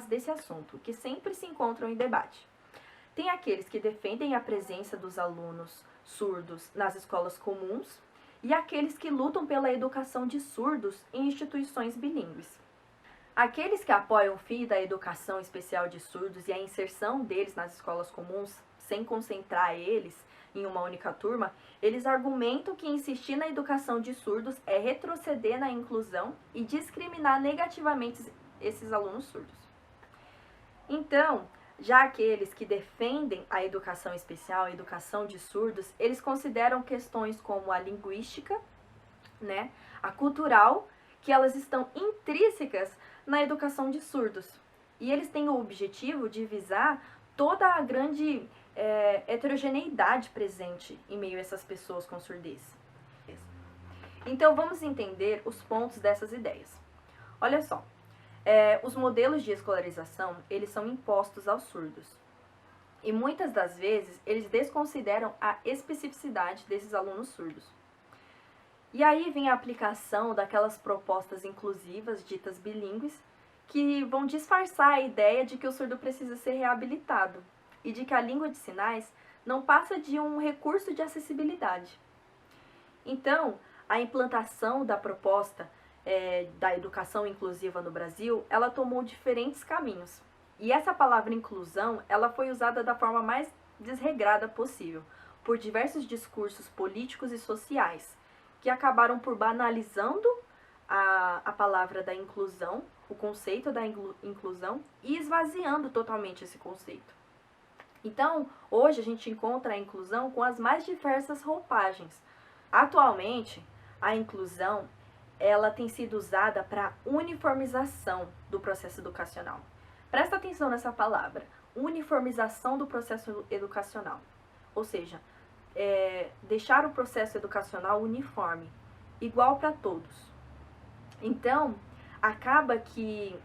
lados desse assunto, que sempre se encontram em debate. Tem aqueles que defendem a presença dos alunos surdos nas escolas comuns e aqueles que lutam pela educação de surdos em instituições bilíngues. Aqueles que apoiam o fim da educação especial de surdos e a inserção deles nas escolas comuns, sem concentrar eles em uma única turma, eles argumentam que insistir na educação de surdos é retroceder na inclusão e discriminar negativamente esses alunos surdos. Então, já aqueles que defendem a educação especial, a educação de surdos, eles consideram questões como a linguística, né, a cultural, que elas estão intrínsecas na educação de surdos. E eles têm o objetivo de visar toda a grande heterogeneidade presente em meio a essas pessoas com surdez. Então, vamos entender os pontos dessas ideias. Olha só, os modelos de escolarização, eles são impostos aos surdos. E muitas das vezes, eles desconsideram a especificidade desses alunos surdos. E aí vem a aplicação daquelas propostas inclusivas, ditas bilíngues, que vão disfarçar a ideia de que o surdo precisa ser reabilitado e de que a língua de sinais não passa de um recurso de acessibilidade. Então, a implantação da proposta da educação inclusiva no Brasil, ela tomou diferentes caminhos. E essa palavra inclusão, ela foi usada da forma mais desregrada possível, por diversos discursos políticos e sociais, que acabaram por banalizando a palavra da inclusão, o conceito da inclusão, e esvaziando totalmente esse conceito. Então, hoje a gente encontra a inclusão com as mais diversas roupagens. Atualmente, a inclusão, ela tem sido usada para uniformização do processo educacional. Presta atenção nessa palavra, uniformização do processo educacional. Ou seja, deixar o processo educacional uniforme, igual para todos. Então, acaba que,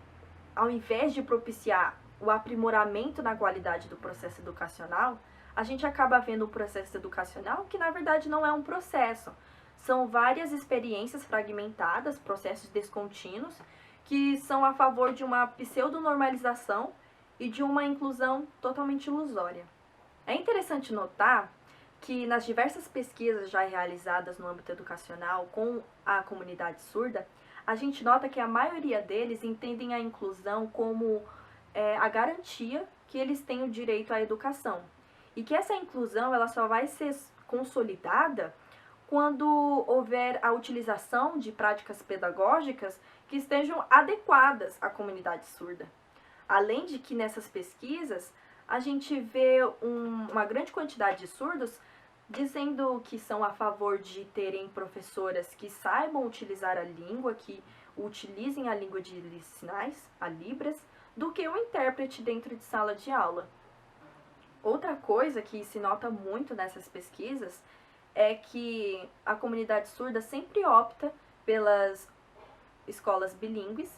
ao invés de propiciar o aprimoramento na qualidade do processo educacional, a gente acaba vendo o processo educacional que, na verdade, não é um processo. São várias experiências fragmentadas, processos descontínuos, que são a favor de uma pseudonormalização e de uma inclusão totalmente ilusória. É interessante notar que nas diversas pesquisas já realizadas no âmbito educacional com a comunidade surda, a gente nota que a maioria deles entendem a inclusão como a garantia que eles têm o direito à educação. E que essa inclusão ela só vai ser consolidada quando houver a utilização de práticas pedagógicas que estejam adequadas à comunidade surda. Além de que nessas pesquisas a gente vê uma grande quantidade de surdos dizendo que são a favor de terem professoras que saibam utilizar a língua, que utilizem a língua de sinais, a Libras, do que um intérprete dentro de sala de aula. Outra coisa que se nota muito nessas pesquisas é que a comunidade surda sempre opta pelas escolas bilíngues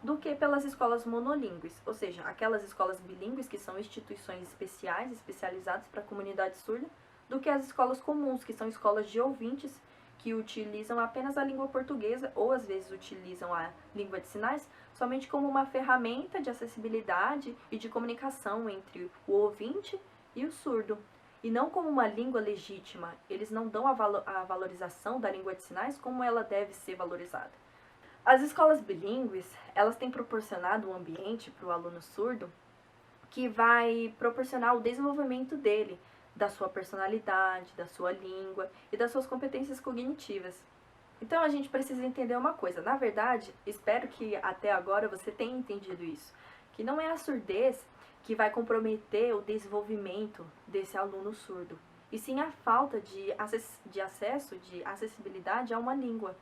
do que pelas escolas monolíngues, ou seja, aquelas escolas bilíngues que são instituições especiais, especializadas para a comunidade surda, do que as escolas comuns, que são escolas de ouvintes que utilizam apenas a língua portuguesa ou às vezes utilizam a língua de sinais somente como uma ferramenta de acessibilidade e de comunicação entre o ouvinte e o surdo, e não como uma língua legítima. Eles não dão a valorização da língua de sinais como ela deve ser valorizada. As escolas bilíngues, elas têm proporcionado um ambiente para o aluno surdo que vai proporcionar o desenvolvimento dele, da sua personalidade, da sua língua e das suas competências cognitivas. Então a gente precisa entender uma coisa, na verdade, espero que até agora você tenha entendido isso, que não é a surdez que vai comprometer o desenvolvimento desse aluno surdo, e sim a falta de acesso, de acessibilidade a uma língua.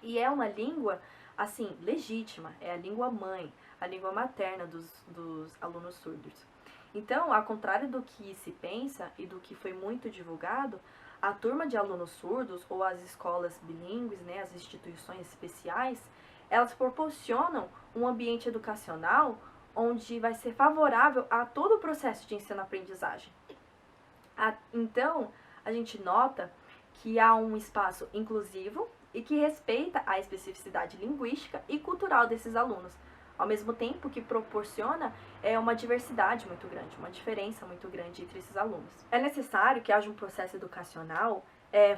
E é uma língua, assim, legítima, é a língua mãe, a língua materna dos alunos surdos. Então, ao contrário do que se pensa e do que foi muito divulgado, a turma de alunos surdos ou as escolas bilíngues, né, as instituições especiais, elas proporcionam um ambiente educacional onde vai ser favorável a todo o processo de ensino-aprendizagem. Então, a gente nota que há um espaço inclusivo e que respeita a especificidade linguística e cultural desses alunos, ao mesmo tempo que proporciona uma diversidade muito grande, uma diferença muito grande entre esses alunos. É necessário que haja um processo educacional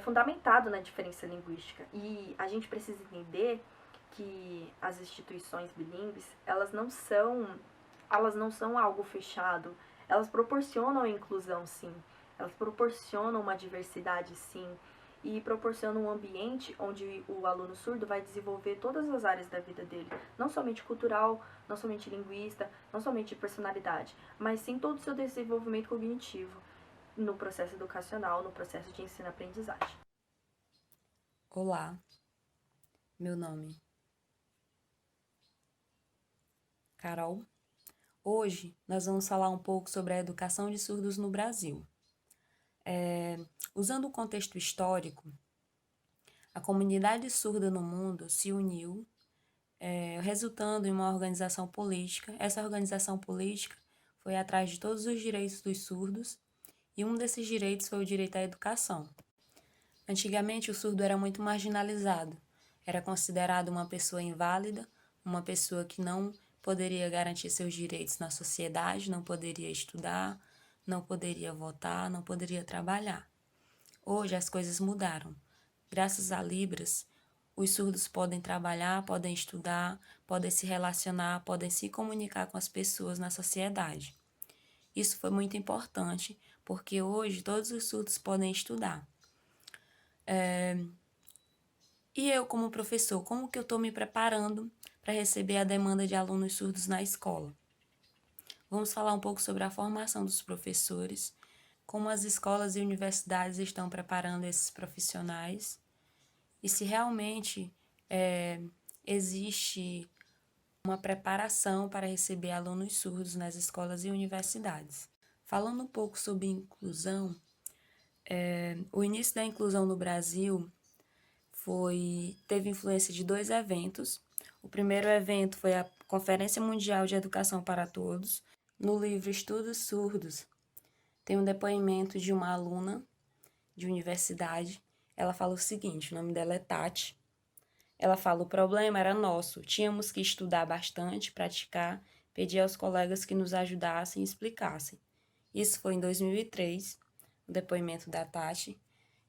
fundamentado na diferença linguística, e a gente precisa entender que as instituições bilíngues, elas não são algo fechado, elas proporcionam a inclusão, sim, elas proporcionam uma diversidade, sim, e proporcionam um ambiente onde o aluno surdo vai desenvolver todas as áreas da vida dele, não somente cultural, não somente linguista, não somente personalidade, mas sim todo o seu desenvolvimento cognitivo no processo educacional, no processo de ensino-aprendizagem. Olá, meu nome é Carol. Hoje nós vamos falar um pouco sobre a educação de surdos no Brasil. Usando o contexto histórico, a comunidade surda no mundo se uniu, resultando em uma organização política. Essa organização política foi atrás de todos os direitos dos surdos, e um desses direitos foi o direito à educação. Antigamente, o surdo era muito marginalizado. Era considerado uma pessoa inválida, uma pessoa que não poderia garantir seus direitos na sociedade, não poderia estudar, não poderia votar, não poderia trabalhar. Hoje as coisas mudaram. Graças a Libras, os surdos podem trabalhar, podem estudar, podem se relacionar, podem se comunicar com as pessoas na sociedade. Isso foi muito importante, porque hoje todos os surdos podem estudar. E eu, como professor, como que eu estou me preparando para receber a demanda de alunos surdos na escola? Vamos falar um pouco sobre a formação dos professores, como as escolas e universidades estão preparando esses profissionais e se realmente existe uma preparação para receber alunos surdos nas escolas e universidades. Falando um pouco sobre inclusão, o início da inclusão no Brasil teve influência de 2 eventos. O primeiro evento foi a Conferência Mundial de Educação para Todos. No livro Estudos Surdos, tem um depoimento de uma aluna de universidade. Ela fala o seguinte, o nome dela é Tati. Ela fala, o problema era nosso, tínhamos que estudar bastante, praticar, pedir aos colegas que nos ajudassem e explicassem. Isso foi em 2003, o depoimento da Tati.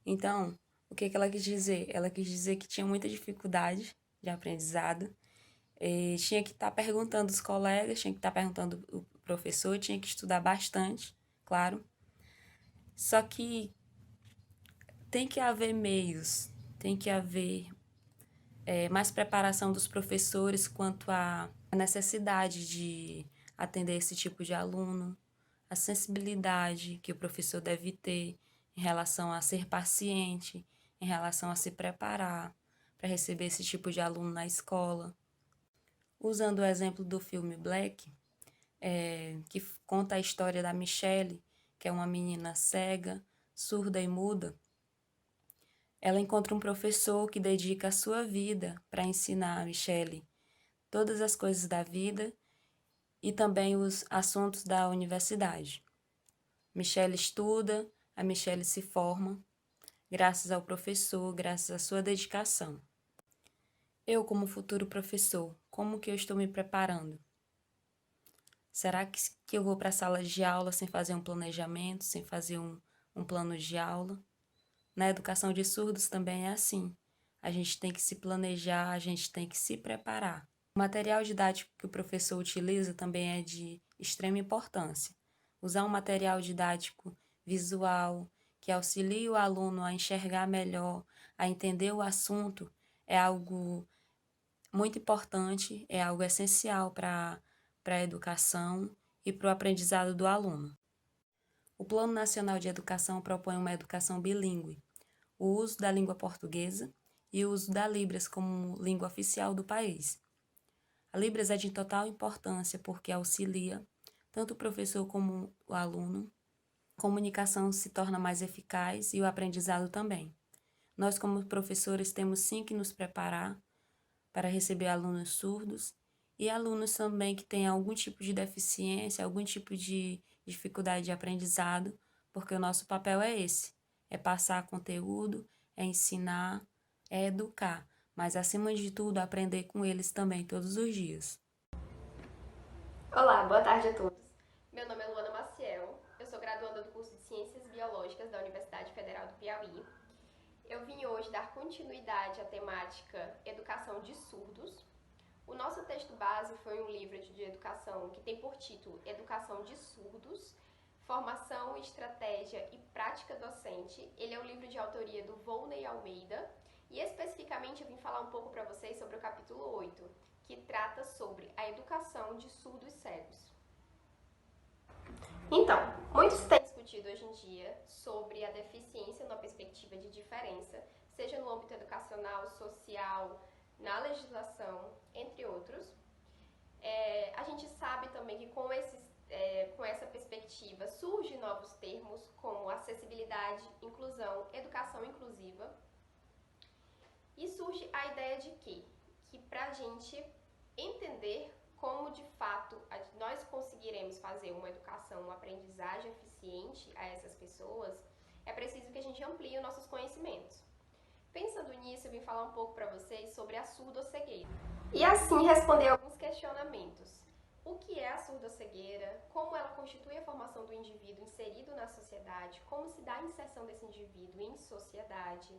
Então, o que ela quis dizer? Ela quis dizer que tinha muita dificuldade de aprendizado, tinha que estar perguntando os colegas, tinha que estar perguntando o professor, tinha que estudar bastante, claro. Só que tem que haver meios, tem que haver mais preparação dos professores quanto à necessidade de atender esse tipo de aluno, a sensibilidade que o professor deve ter em relação a ser paciente, em relação a se preparar para receber esse tipo de aluno na escola. Usando o exemplo do filme Black, que conta a história da Michelle, que é uma menina cega, surda e muda, ela encontra um professor que dedica a sua vida para ensinar a Michelle todas as coisas da vida e também os assuntos da universidade. Michelle estuda, a Michelle se forma, graças ao professor, graças à sua dedicação. Eu, como futuro professor, como que eu estou me preparando? Será que eu vou para a sala de aula sem fazer um planejamento, sem fazer um plano de aula? Na educação de surdos também é assim. A gente tem que se planejar, a gente tem que se preparar. O material didático que o professor utiliza também é de extrema importância. Usar um material didático visual, que auxilie o aluno a enxergar melhor, a entender o assunto, é algo muito importante, é algo essencial para a educação e para o aprendizado do aluno. O Plano Nacional de Educação propõe uma educação bilíngue, o uso da língua portuguesa e o uso da Libras como língua oficial do país. A Libras é de total importância porque auxilia tanto o professor como o aluno. A comunicação se torna mais eficaz e o aprendizado também. Nós, como professores, temos sim que nos preparar para receber alunos surdos e alunos também que têm algum tipo de deficiência, algum tipo de dificuldade de aprendizado, porque o nosso papel é esse, é passar conteúdo, é ensinar, é educar, mas acima de tudo aprender com eles também todos os dias. Olá, boa tarde a todos. Meu nome é Luana Maciel, eu sou graduanda do curso de Ciências Biológicas da Universidade Federal do Piauí. Eu vim hoje dar continuidade à temática Educação de Surdos. O nosso texto base foi um livro de educação que tem por título Educação de Surdos, Formação, Estratégia e Prática Docente. Ele é um livro de autoria do Volney Almeida e especificamente eu vim falar um pouco para vocês sobre o capítulo 8, que trata sobre a educação de surdos cegos. Então, muito se tem discutido hoje em dia sobre a deficiência numa perspectiva de diferença, seja no âmbito educacional, social, na legislação, entre outros. A gente sabe também que com essa perspectiva surgem novos termos como acessibilidade, inclusão, educação inclusiva. E surge a ideia de que para a gente entender como de fato nós conseguiremos fazer uma educação, uma aprendizagem eficiente a essas pessoas, é preciso que a gente amplie os nossos conhecimentos. Pensando nisso, eu vim falar um pouco para vocês sobre a surdocegueira. E assim responder alguns questionamentos. O que é a surdocegueira? Como ela constitui a formação do indivíduo inserido na sociedade? Como se dá a inserção desse indivíduo em sociedade?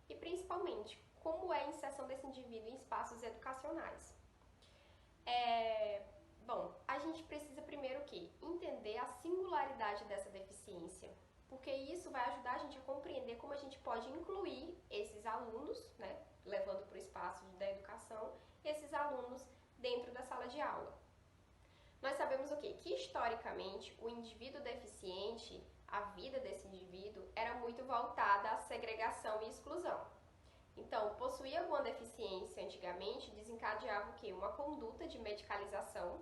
E principalmente, como é a inserção desse indivíduo em espaços educacionais? Bom, a gente precisa primeiro o quê? Entender a singularidade dessa deficiência, porque isso vai ajudar a gente a compreender como a gente pode incluir esses alunos, né, levando para o espaço da educação, esses alunos dentro da sala de aula. Nós sabemos o quê? Que historicamente o indivíduo deficiente, a vida desse indivíduo era muito voltada à segregação e exclusão. Então, possuir alguma deficiência antigamente desencadeava o quê? Uma conduta de medicalização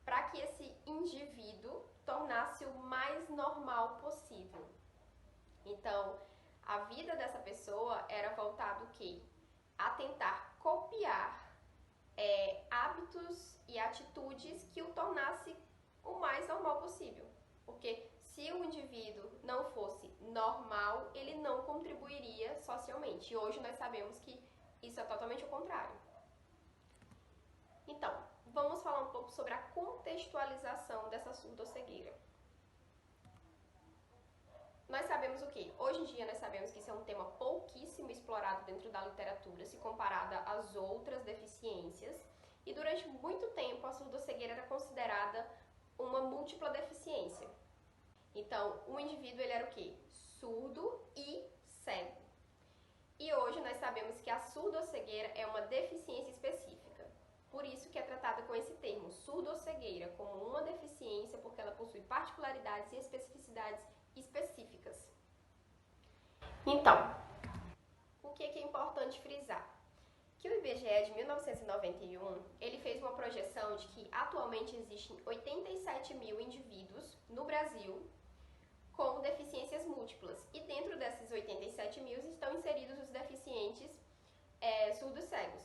para que esse indivíduo tornasse o mais normal possível. Então, a vida dessa pessoa era voltada o quê? A tentar copiar hábitos e atitudes que o tornasse o mais normal possível. Porque se o indivíduo não fosse normal, ele não contribuiria socialmente. E hoje nós sabemos que isso é totalmente o contrário. Então, vamos falar um pouco sobre a contextualização dessa surdocegueira. Nós sabemos o quê? Hoje em dia nós sabemos que isso é um tema pouquíssimo explorado dentro da literatura, se comparada às outras deficiências. E durante muito tempo a surdocegueira era considerada uma múltipla deficiência. Então, o indivíduo ele era o quê? Surdo e cego. E hoje nós sabemos que a surdocegueira é uma deficiência específica. Por isso que é tratada com esse termo, surdocegueira, como uma deficiência, porque ela possui particularidades e especificidades específicas. Então, o que é importante frisar? Que o IBGE de 1991, ele fez uma projeção de que atualmente existem 87 mil indivíduos no Brasil com deficiências múltiplas. E dentro desses 87 mil estão inseridos os deficientes surdos cegos.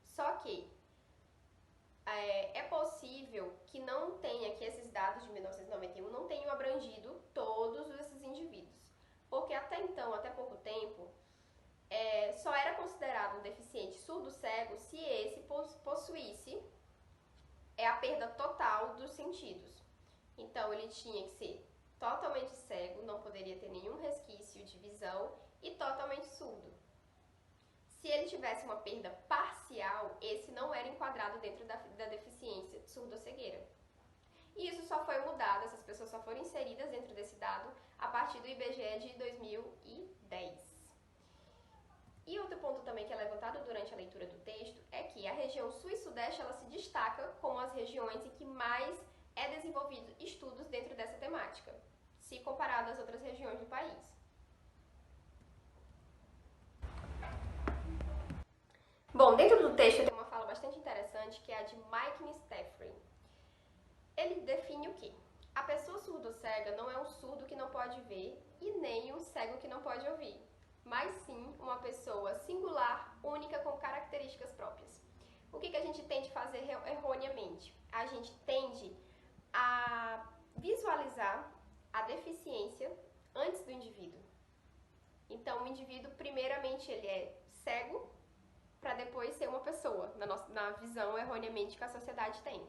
Só que é possível que não tenha, que esses dados de 1991 não tenham abrangido todos esses indivíduos. Porque até então, até pouco tempo, só era considerado um deficiente surdo-cego se esse possuísse a perda total dos sentidos. Então, ele tinha que ser totalmente cego, não poderia ter nenhum resquício de visão e totalmente surdo. Se ele tivesse uma perda parcial, esse não era enquadrado dentro da deficiência surdo-cegueira. E isso só foi mudado, essas pessoas só foram inseridas dentro desse dado a partir do IBGE de 2010. E outro ponto também que é levantado durante a leitura do texto é que a região sul e sudeste ela se destaca como as regiões em que mais é desenvolvido estudos dentro dessa temática, se comparado às outras regiões do país. Bom, dentro do texto tem uma fala bastante interessante que é a de Mike Staffrey. Ele define o quê? A pessoa surdo-cega não é um surdo que não pode ver e nem um cego que não pode ouvir, mas sim uma pessoa singular, única, com características próprias. O que a gente tende a fazer erroneamente? A gente tende a visualizar a deficiência antes do indivíduo. Então, o indivíduo, primeiramente, ele é cego para depois ser uma pessoa, na visão erroneamente que a sociedade tem.